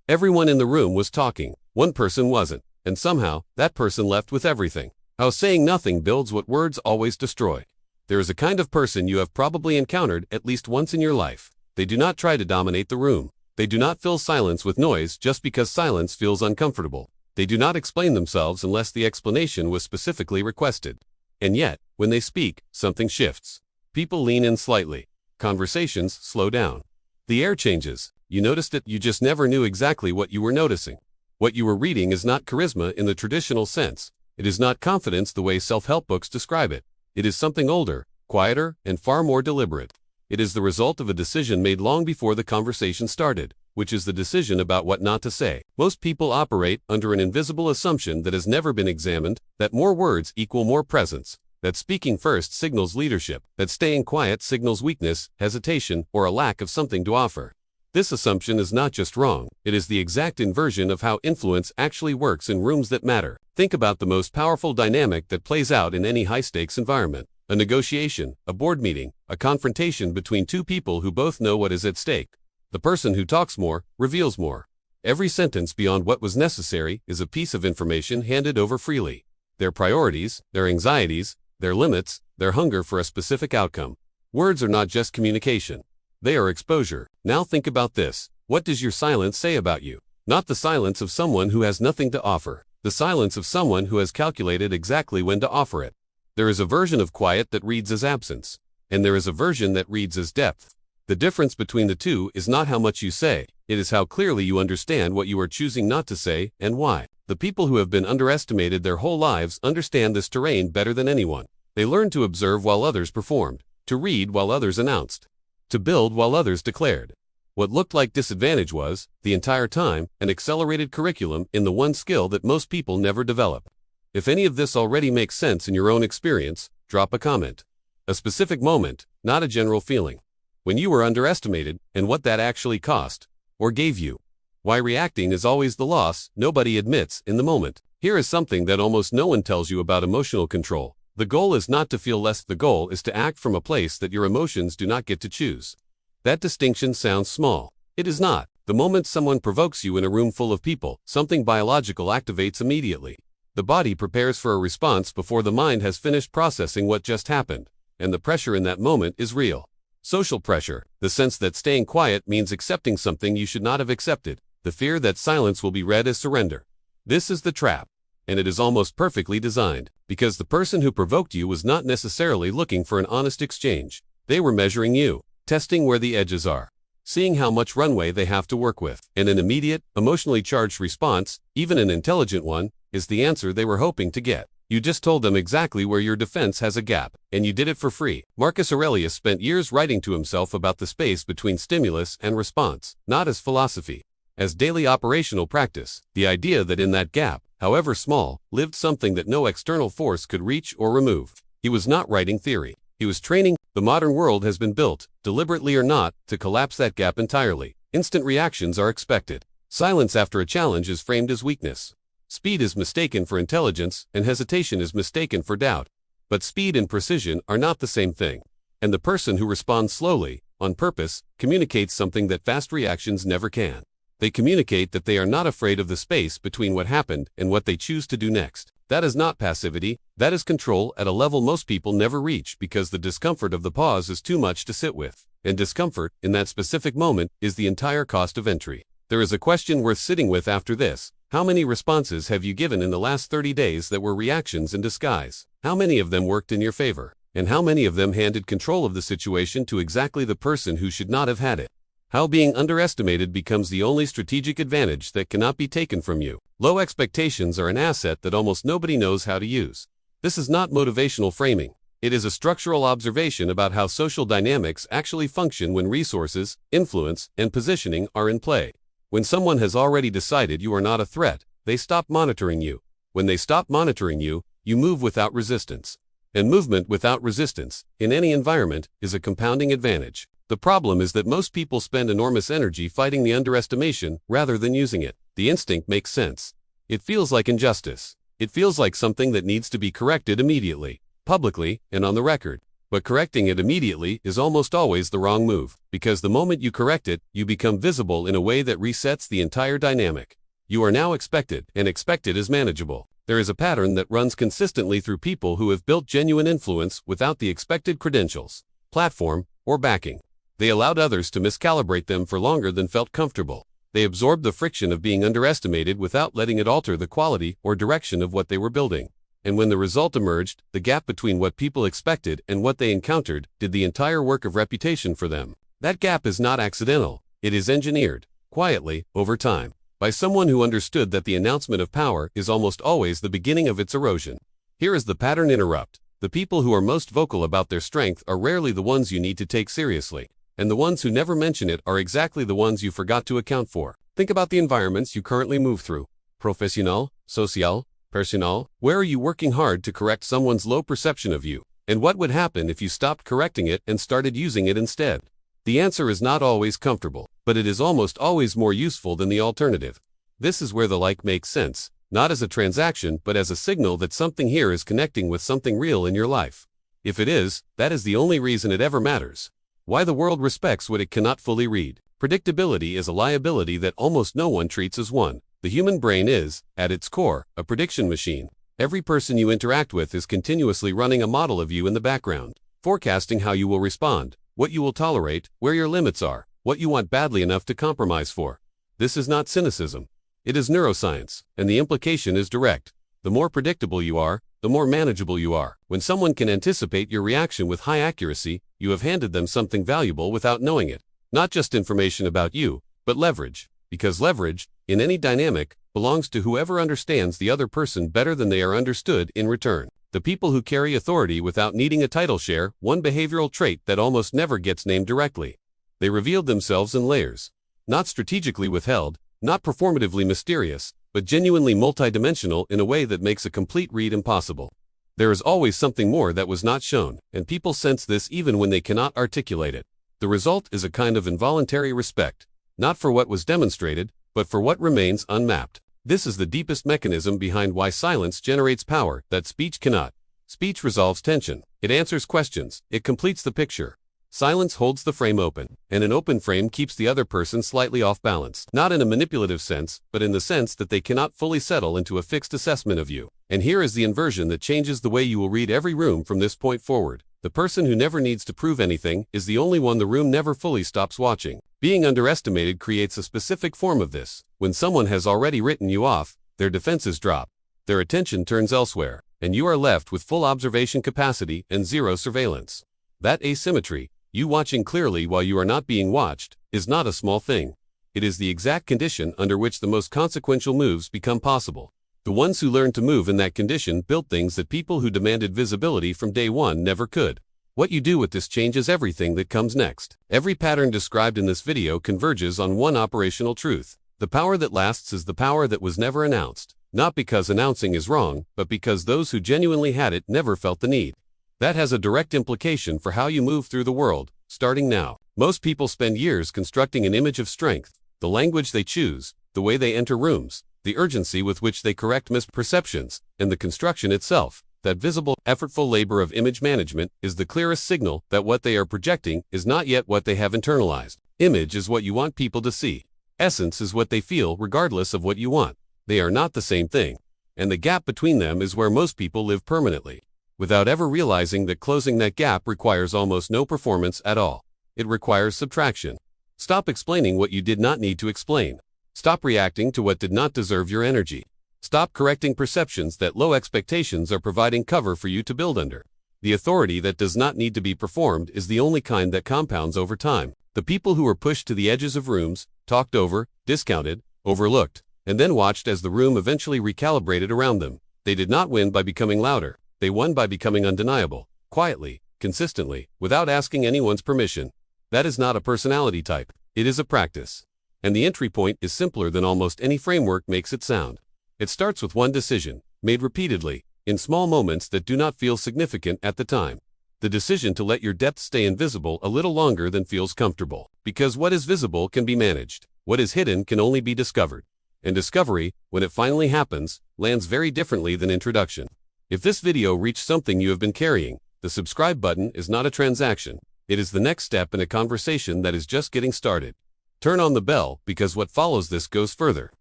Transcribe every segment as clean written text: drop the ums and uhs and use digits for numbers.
Everyone in the room was talking. One person wasn't, and somehow, that person left with everything. How saying nothing builds what words always destroy. There is a kind of person you have probably encountered at least once in your life. They do not try to dominate the room. They do not fill silence with noise just because silence feels uncomfortable. They do not explain themselves unless the explanation was specifically requested. And yet, when they speak, something shifts. People lean in slightly. Conversations slow down. The air changes. You noticed it, you just never knew exactly what you were noticing. What you were reading is not charisma in the traditional sense. It is not confidence the way self-help books describe it. It is something older, quieter, and far more deliberate. It is the result of a decision made long before the conversation started, which is the decision about what not to say. Most people operate under an invisible assumption that has never been examined, that more words equal more presence, that speaking first signals leadership, that staying quiet signals weakness, hesitation, or a lack of something to offer. This assumption is not just wrong, it is the exact inversion of how influence actually works in rooms that matter. Think about the most powerful dynamic that plays out in any high-stakes environment. A negotiation, a board meeting, a confrontation between two people who both know what is at stake. The person who talks more reveals more. Every sentence beyond what was necessary is a piece of information handed over freely. Their priorities, their anxieties, their limits, their hunger for a specific outcome. Words are not just communication. They are exposure. Now think about this. What does your silence say about you? Not the silence of someone who has nothing to offer. The silence of someone who has calculated exactly when to offer it. There is a version of quiet that reads as absence, and there is a version that reads as depth. The difference between the two is not how much you say, it is how clearly you understand what you are choosing not to say and why. The people who have been underestimated their whole lives understand this terrain better than anyone. They learned to observe while others performed, to read while others announced, to build while others declared. What looked like disadvantage was, the entire time, an accelerated curriculum in the one skill that most people never develop. If any of this already makes sense in your own experience, drop a comment. A specific moment, not a general feeling. When you were underestimated, and what that actually cost, or gave you. Why reacting is always the loss nobody admits in the moment. Here is something that almost no one tells you about emotional control. The goal is not to feel less, the goal is to act from a place that your emotions do not get to choose. That distinction sounds small. It is not. The moment someone provokes you in a room full of people, something biological activates immediately. The body prepares for a response before the mind has finished processing what just happened, and the pressure in that moment is real. Social pressure, the sense that staying quiet means accepting something you should not have accepted, the fear that silence will be read as surrender. This is the trap, and it is almost perfectly designed, because the person who provoked you was not necessarily looking for an honest exchange. They were measuring you, testing where the edges are, seeing how much runway they have to work with, and an immediate, emotionally charged response, even an intelligent one, is the answer they were hoping to get. You just told them exactly where your defense has a gap, and you did it for free. Marcus Aurelius spent years writing to himself about the space between stimulus and response, not as philosophy, as daily operational practice. The idea that in that gap, however small, lived something that no external force could reach or remove. He was not writing theory. He was training. The modern world has been built, deliberately or not, to collapse that gap entirely. Instant reactions are expected. Silence after a challenge is framed as weakness. Speed is mistaken for intelligence, and hesitation is mistaken for doubt. But speed and precision are not the same thing. And the person who responds slowly, on purpose, communicates something that fast reactions never can. They communicate that they are not afraid of the space between what happened and what they choose to do next. That is not passivity, that is control at a level most people never reach because the discomfort of the pause is too much to sit with. And discomfort, in that specific moment, is the entire cost of entry. There is a question worth sitting with after this. How many responses have you given in the last 30 days that were reactions in disguise? How many of them worked in your favor? And how many of them handed control of the situation to exactly the person who should not have had it? How being underestimated becomes the only strategic advantage that cannot be taken from you. Low expectations are an asset that almost nobody knows how to use. This is not motivational framing. It is a structural observation about how social dynamics actually function when resources, influence, and positioning are in play. When someone has already decided you are not a threat, they stop monitoring you. When they stop monitoring you, you move without resistance. And movement without resistance, in any environment, is a compounding advantage. The problem is that most people spend enormous energy fighting the underestimation rather than using it. The instinct makes sense. It feels like injustice. It feels like something that needs to be corrected immediately, publicly, and on the record. But correcting it immediately is almost always the wrong move, because the moment you correct it, you become visible in a way that resets the entire dynamic. You are now expected, and expected is manageable. There is a pattern that runs consistently through people who have built genuine influence without the expected credentials, platform, or backing. They allowed others to miscalibrate them for longer than felt comfortable. They absorbed the friction of being underestimated without letting it alter the quality or direction of what they were building. And when the result emerged, the gap between what people expected and what they encountered did the entire work of reputation for them. That gap is not accidental. It is engineered, quietly, over time, by someone who understood that the announcement of power is almost always the beginning of its erosion. Here is the pattern interrupt. The people who are most vocal about their strength are rarely the ones you need to take seriously, and the ones who never mention it are exactly the ones you forgot to account for. Think about the environments you currently move through. Professional, social, personal. Where are you working hard to correct someone's low perception of you? And what would happen if you stopped correcting it and started using it instead? The answer is not always comfortable, but it is almost always more useful than the alternative. This is where the like makes sense, not as a transaction but as a signal that something here is connecting with something real in your life. If it is, that is the only reason it ever matters. Why the world respects what it cannot fully read. Predictability is a liability that almost no one treats as one. The human brain is, at its core, a prediction machine. Every person you interact with is continuously running a model of you in the background, forecasting how you will respond, what you will tolerate, where your limits are, what you want badly enough to compromise for. This is not cynicism. It is neuroscience, and the implication is direct. The more predictable you are, the more manageable you are. When someone can anticipate your reaction with high accuracy, you have handed them something valuable without knowing it. Not just information about you, but leverage. Because leverage, in any dynamic, belongs to whoever understands the other person better than they are understood in return. The people who carry authority without needing a title share one behavioral trait that almost never gets named directly. They revealed themselves in layers. Not strategically withheld, not performatively mysterious, but genuinely multidimensional in a way that makes a complete read impossible. There is always something more that was not shown, and people sense this even when they cannot articulate it. The result is a kind of involuntary respect, not for what was demonstrated, but for what remains unmapped. This is the deepest mechanism behind why silence generates power that speech cannot. Speech resolves tension. It answers questions. It completes the picture. Silence holds the frame open, and an open frame keeps the other person slightly off balance. Not in a manipulative sense, but in the sense that they cannot fully settle into a fixed assessment of you. And here is the inversion that changes the way you will read every room from this point forward. The person who never needs to prove anything is the only one the room never fully stops watching. Being underestimated creates a specific form of this. When someone has already written you off, their defenses drop. Their attention turns elsewhere, and you are left with full observation capacity and zero surveillance. That asymmetry, you watching clearly while you are not being watched, is not a small thing. It is the exact condition under which the most consequential moves become possible. The ones who learned to move in that condition built things that people who demanded visibility from day one never could. What you do with this changes everything that comes next. Every pattern described in this video converges on one operational truth. The power that lasts is the power that was never announced. Not because announcing is wrong, but because those who genuinely had it never felt the need. That has a direct implication for how you move through the world, starting now. Most people spend years constructing an image of strength, the language they choose, the way they enter rooms, the urgency with which they correct misperceptions, and the construction itself. That visible, effortful labor of image management is the clearest signal that what they are projecting is not yet what they have internalized. Image is what you want people to see. Essence is what they feel regardless of what you want. They are not the same thing. And the gap between them is where most people live permanently, without ever realizing that closing that gap requires almost no performance at all. It requires subtraction. Stop explaining what you did not need to explain. Stop reacting to what did not deserve your energy. Stop correcting perceptions that low expectations are providing cover for you to build under. The authority that does not need to be performed is the only kind that compounds over time. The people who were pushed to the edges of rooms, talked over, discounted, overlooked, and then watched as the room eventually recalibrated around them. They did not win by becoming louder. They won by becoming undeniable, quietly, consistently, without asking anyone's permission. That is not a personality type. It is a practice. And the entry point is simpler than almost any framework makes it sound. It starts with one decision, made repeatedly, in small moments that do not feel significant at the time. The decision to let your depth stay invisible a little longer than feels comfortable. Because what is visible can be managed. What is hidden can only be discovered. And discovery, when it finally happens, lands very differently than introduction. If this video reached something you have been carrying, The subscribe button is not a transaction. It is the next step in a conversation that is just getting started. Turn on the bell because what follows this goes further.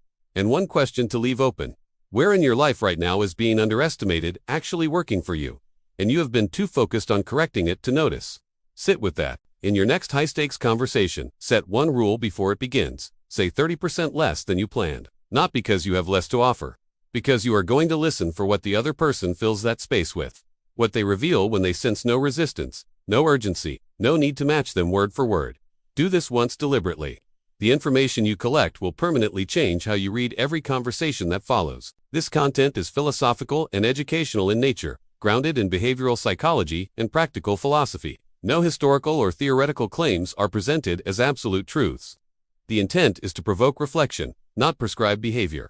And one question to leave open. Where in your life right now is being underestimated actually working for you? And you have been too focused on correcting it to notice. Sit with that. In your next high-stakes conversation, set one rule before it begins. Say 30% less than you planned. Not because you have less to offer. Because you are going to listen for what the other person fills that space with. What they reveal when they sense no resistance, no urgency, no need to match them word for word. Do this once deliberately. The information you collect will permanently change how you read every conversation that follows. This content is philosophical and educational in nature, grounded in behavioral psychology and practical philosophy. No historical or theoretical claims are presented as absolute truths. The intent is to provoke reflection, not prescribe behavior.